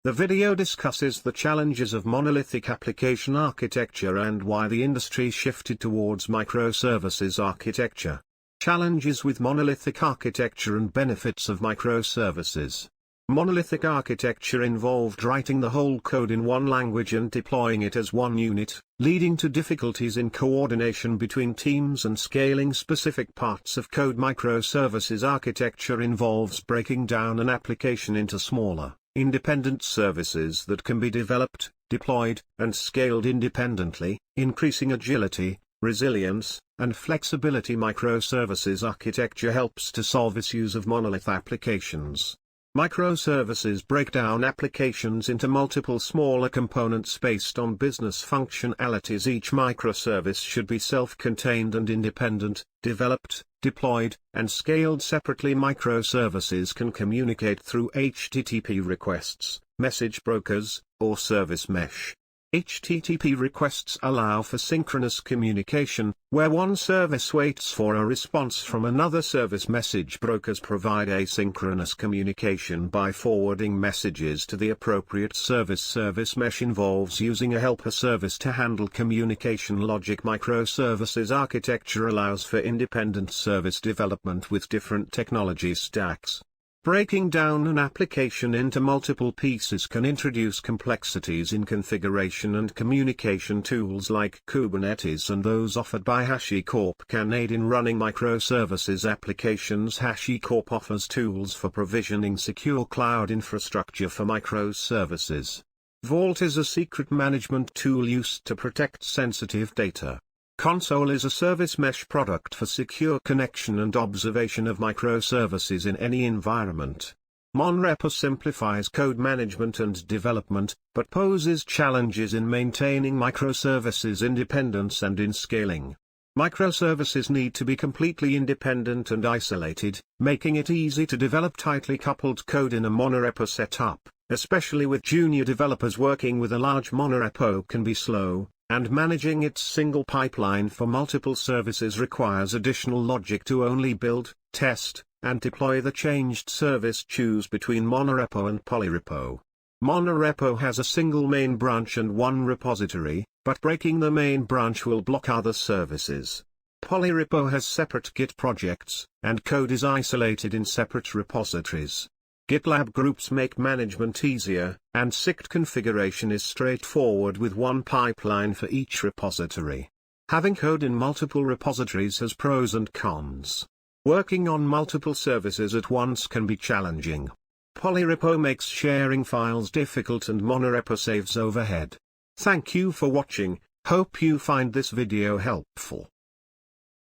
The video discusses the challenges of monolithic application architecture and why the industry shifted towards microservices architecture. Challenges with monolithic architecture and benefits of microservices. Monolithic architecture involved writing the whole code in one language and deploying it as one unit, leading to difficulties in coordination between teams and scaling specific parts of code. Microservices architecture involves breaking down an application into smaller, independent services that can be developed, deployed, and scaled independently, increasing agility, resilience, and flexibility. Microservices architecture helps to solve issues of monolith applications. Microservices break down applications into multiple smaller components based on business functionalities. Each microservice should be self-contained and independent, developed, deployed, and scaled separately. Microservices can communicate through HTTP requests, message brokers, or service mesh. HTTP requests allow for synchronous communication, where one service waits for a response from another service. Message brokers provide asynchronous communication by forwarding messages to the appropriate service. Service mesh involves using a helper service to handle communication logic. Microservices architecture allows for independent service development with different technology stacks. Breaking down an application into multiple pieces can introduce complexities in configuration, and communication tools like Kubernetes and those offered by HashiCorp can aid in running microservices applications. HashiCorp offers tools for provisioning secure cloud infrastructure for microservices. Vault is a secret management tool used to protect sensitive data. Console is a service mesh product for secure connection and observation of microservices in any environment. MonRepo simplifies code management and development, but poses challenges in maintaining microservices independence and in scaling. Microservices need to be completely independent and isolated, making it easy to develop tightly coupled code in a monorepo setup, especially with junior developers. Working with a large monorepo can be slow, and managing its single pipeline for multiple services requires additional logic to only build, test, and deploy the changed service. Choose between monorepo and polyrepo. Monorepo has a single main branch and one repository, but breaking the main branch will block other services. Polyrepo has separate Git projects, and code is isolated in separate repositories. GitLab groups make management easier, and SICT configuration is straightforward with one pipeline for each repository. Having code in multiple repositories has pros and cons. Working on multiple services at once can be challenging. Polyrepo makes sharing files difficult, and monorepo saves overhead. Thank you for watching. Hope you find this video helpful.